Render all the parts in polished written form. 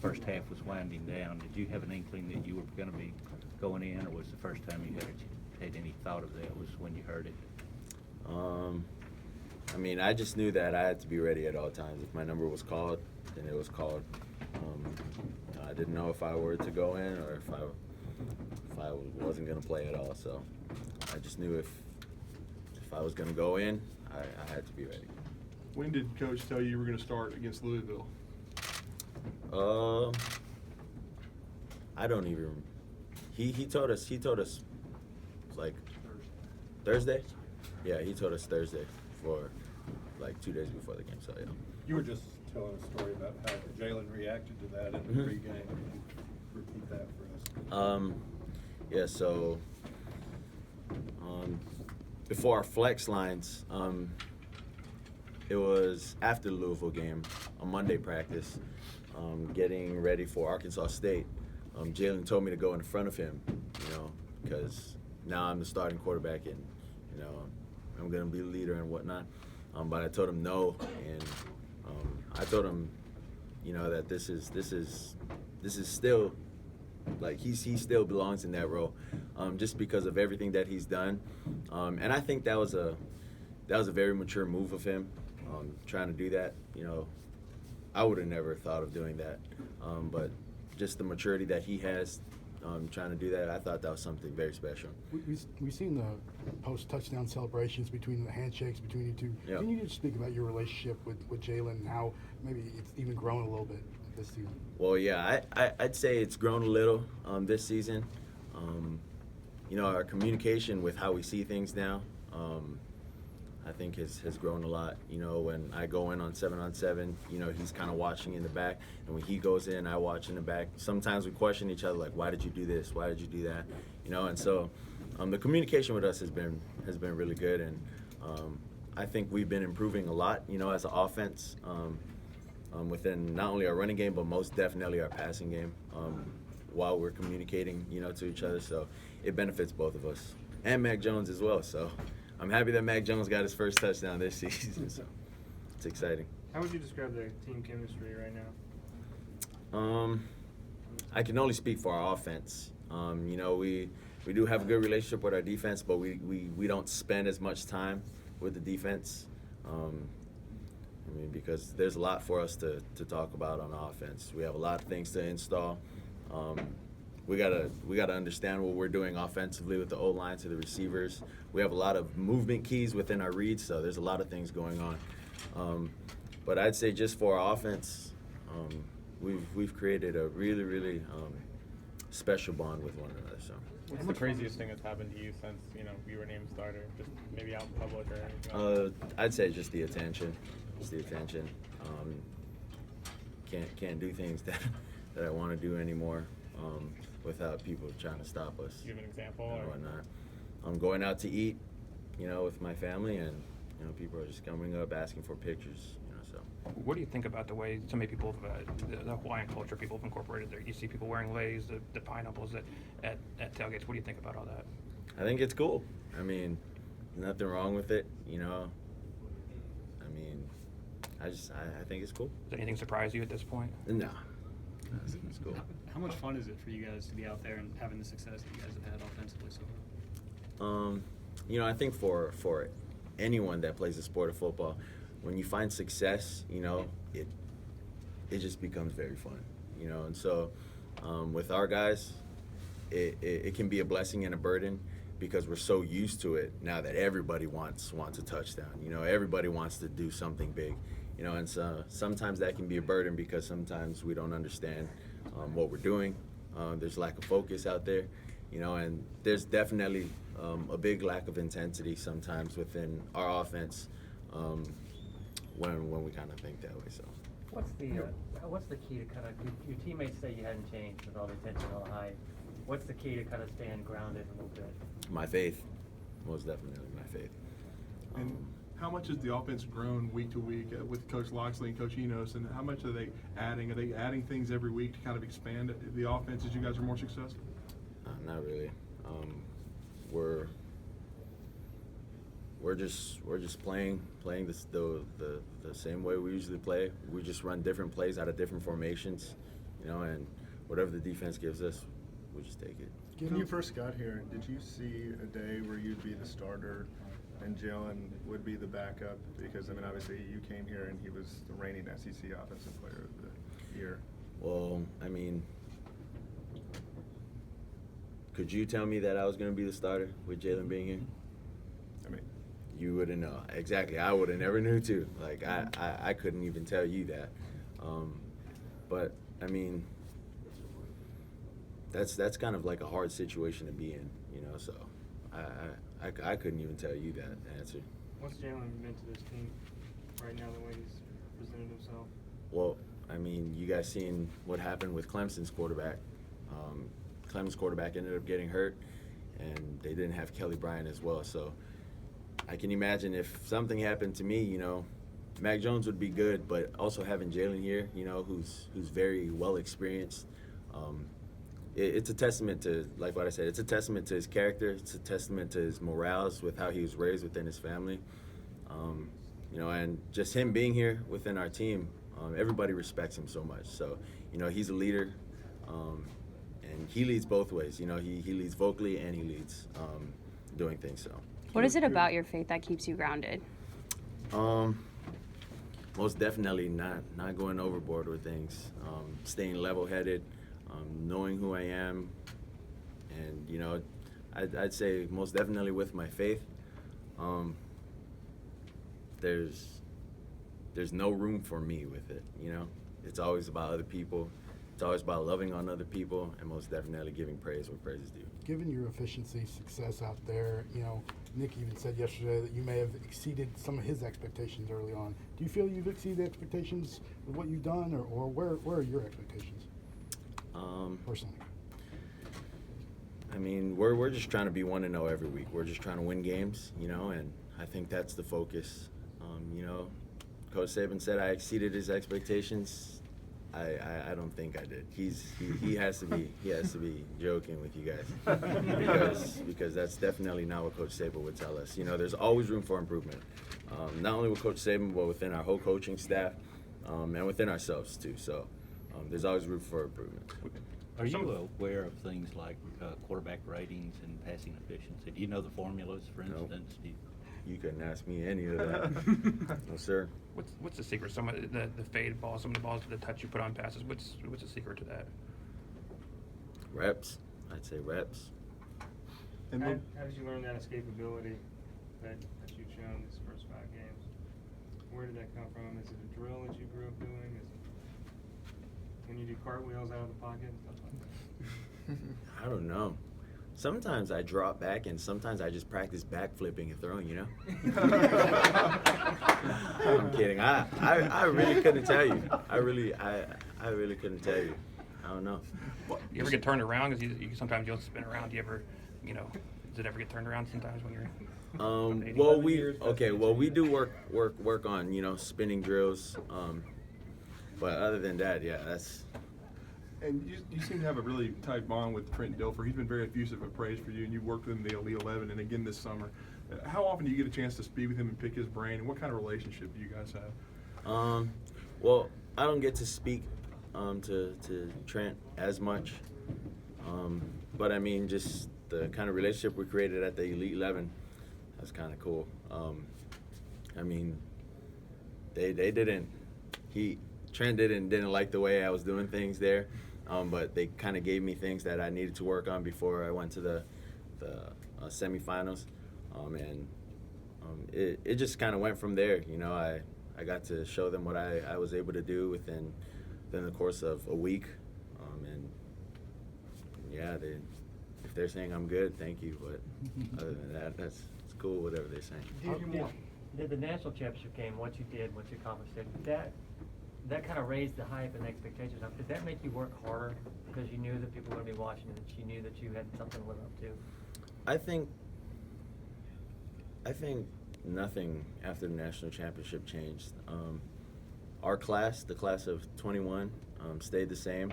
first half was winding down, did you have an inkling that you were going to be going in, or was the first time you had any thought of that was when you heard it? I mean, I just knew that I had to be ready at all times. If my number was called, then it was called. I didn't know if I were to go in or if I wasn't going to play at all. So I just knew if I was going to go in, I had to be ready. When did Coach tell you were going to start against Louisville? I don't even. He told us like Thursday. Yeah, he told us Thursday for like 2 days before the game. So yeah. You were just telling a story about how Jalen reacted to that in the pregame. Can you repeat that for us? Yeah. So before our flex lines, it was after the Louisville game, a Monday practice, getting ready for Arkansas State. Jalen told me to go in front of him, because now I'm the starting quarterback and, I'm going to be the leader and whatnot. But I told him no, and I told him, that this is still, like, he still belongs in that role, just because of everything that he's done. And I think that was a very mature move of him, trying to do that. I would have never thought of doing that, but just the maturity that he has, trying to do that, I thought that was something very special. We've seen the post-touchdown celebrations between the handshakes between you two. Yeah. Can you just speak about your relationship with Jalen and how maybe it's even grown a little bit this season? Well, yeah, I'd say it's grown a little this season. Our communication with how we see things now, I think has grown a lot. When I go in on 7-on-7, he's kind of watching in the back, and when he goes in, I watch in the back. Sometimes we question each other, like, why did you do this? Why did you do that? And so the communication with us has been really good, and I think we've been improving a lot, as an offense, within not only our running game, but most definitely our passing game, while we're communicating, to each other. So it benefits both of us, and Mac Jones as well. So I'm happy that Mac Jones got his first touchdown this season. So it's exciting. How would you describe the team chemistry right now? I can only speak for our offense. We do have a good relationship with our defense, but we don't spend as much time with the defense. Because there's a lot for us to talk about on offense. We have a lot of things to install. We gotta understand what we're doing offensively with the O-line to the receivers. We have a lot of movement keys within our reads, so there's a lot of things going on. But I'd say just for our offense, we've created a really, really special bond with one another. So. What's the craziest thing that's happened to you since you were named starter? Just maybe out in public or anything? I'd say just the attention. Just the attention. Can't do things that I want to do anymore without people trying to stop us. Do you have an example? Or whatnot. I'm going out to eat, with my family, and people are just coming up asking for pictures. So. What do you think about the way so many people have, the Hawaiian culture, people have incorporated there? You see people wearing leis, the pineapples at tailgates. What do you think about all that? I think it's cool. Nothing wrong with it. I think it's cool. Does anything surprise you at this point? No. It's cool. How much fun is it for you guys to be out there and having the success that you guys have had offensively so far? I think for anyone that plays the sport of football, when you find success, it just becomes very fun, And so with our guys, it can be a blessing and a burden because we're so used to it now that everybody wants a touchdown. Everybody wants to do something big. And so sometimes that can be a burden because sometimes we don't understand what we're doing. There's lack of focus out there, and there's definitely a big lack of intensity sometimes within our offense when we kind of think that way. So, what's the key to kind of your teammates say you hadn't changed with all the attention, all the hype? What's the key to kind of staying grounded a little bit? My faith, most definitely my faith. And how much has the offense grown week to week with Coach Loxley and Coach Enos, and how much are they adding? Are they adding things every week to kind of expand the offense as you guys are more successful? Not really. We're just playing the same way we usually play. We just run different plays out of different formations. and whatever the defense gives us, we'll just take it. When you first got here, did you see a day where you'd be the starter and Jalen would be the backup? Because, I mean, obviously you came here and he was the reigning SEC Offensive Player of the Year. Well, I mean, could you tell me that I was going to be the starter with Jalen being here? I mean, You wouldn't know. Exactly. I would have never knew, too. Like, I couldn't even tell you that. But, I mean, that's kind of like a hard situation to be in, so I couldn't even tell you that answer. What's Jalen meant to this team right now, the way he's presented himself? Well, I mean, you guys seen what happened with Clemson's quarterback. Clemson's quarterback ended up getting hurt, and they didn't have Kelly Bryant as well. So I can imagine if something happened to me, Mac Jones would be good, but also having Jalen here, who's very well experienced. It's a testament to, like what I said, it's a testament to his character. It's a testament to his morals with how he was raised within his family. And just him being here within our team, everybody respects him so much. So, he's a leader, and he leads both ways. He leads vocally and he leads doing things. So, what is it about your faith that keeps you grounded? Most definitely not going overboard with things, staying level-headed, knowing who I am, and I'd say most definitely with my faith, there's no room for me with it. It's always about other people. It's always about loving on other people, and most definitely giving praise where praise is due. Given your efficiency, success out there, Nick even said yesterday that you may have exceeded some of his expectations early on. Do you feel you've exceeded expectations with what you've done, or where are your expectations? Personally. I mean, we're just trying to be 1-0 every week. We're just trying to win games, and I think that's the focus. Coach Saban said I exceeded his expectations. I don't think I did. He has to be joking with you guys because that's definitely not what Coach Saban would tell us. There's always room for improvement, not only with Coach Saban but within our whole coaching staff and within ourselves too. So there's always room for improvement. Are you aware of things like quarterback ratings and passing efficiency? Do you know the formulas, for Nope. instance? You couldn't ask me any of that. No, sir. What's the secret? Some of the fade balls, some of the balls, the touch you put on passes. What's the secret to that? Reps. I'd say reps. And How did you learn that escapability that you've shown these first 5 games? Where did that come from? Is it a drill that you grew up doing? Is it when you do cartwheels out of the pocket and stuff like that? I don't know. Sometimes I drop back, and sometimes I just practice backflipping and throwing. I'm kidding. I really couldn't tell you. I really couldn't tell you. I don't know. You ever get turned around? Because you sometimes you'll spin around. Do you ever, does it ever get turned around sometimes when you're? Well, we do work on spinning drills. But other than that, yeah, that's. And you seem to have a really tight bond with Trent Dilfer. He's been very effusive of praise for you, and you worked with him in the Elite 11 and again this summer. How often do you get a chance to speak with him and pick his brain, and what kind of relationship do you guys have? Well, I don't get to speak to Trent as much, but I mean, just the kind of relationship we created at the Elite 11, that's kind of cool. I mean, Trent didn't like the way I was doing things there, but they kind of gave me things that I needed to work on before I went to the semifinals, and it just kind of went from there. I got to show them what I was able to do within the course of a week, and yeah, if they're saying I'm good, thank you. But other than that, it's cool. Whatever they're saying. Did the national championship game, what you accomplished it, that kind of raised the hype and expectations. Did that make you work harder because you knew that people were going to be watching and that you knew that you had something to live up to? I think nothing after the national championship changed. Our class, the class of 21, stayed the same.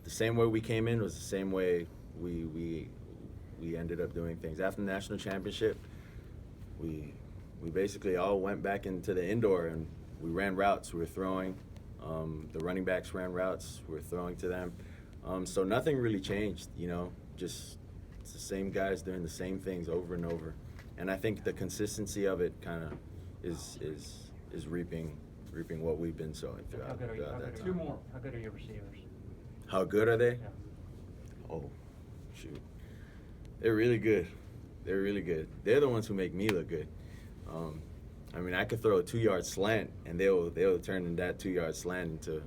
The same way we came in was the same way we ended up doing things. After the national championship, we basically all went back into the indoor and we ran routes. We were throwing. The running backs ran routes. We're throwing to them. So nothing really changed, you know, just it's the same guys doing the same things over and over. And I think the consistency of it kind of is reaping what we've been sowing How throughout, good are you? throughout that How time. good are your receivers? How good are they? Yeah. Oh, shoot. They're really good. They're really good. They're the ones who make me look good. I mean, I could throw a 2-yard slant, and they'll turn that 2-yard slant into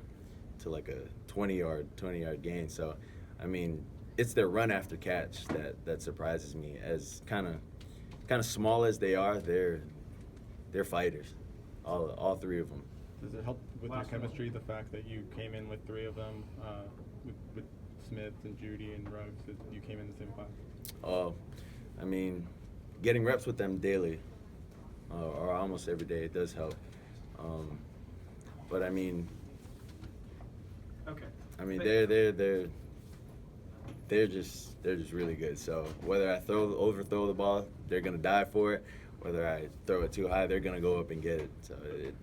like a 20-yard gain. So, I mean, it's their run after catch that surprises me. As kind of small as they are, they're fighters. All three of them. Does it help with your chemistry, the fact that you came in with 3 of them, with Smith and Judy and Ruggs, that you came in the same class? I mean, getting reps with them daily, or almost every day, it does help. But I mean, Okay. they're just really good. So whether I overthrow the ball, they're gonna die for it. Whether I throw it too high, they're gonna go up and get it. So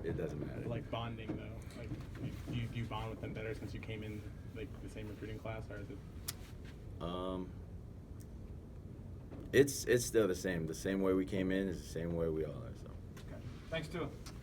it doesn't matter. Like bonding though, like you bond with them better since you came in like the same recruiting class, or is it? It's still the same. The same way we came in is the same way we all are. So. Thanks, Tua.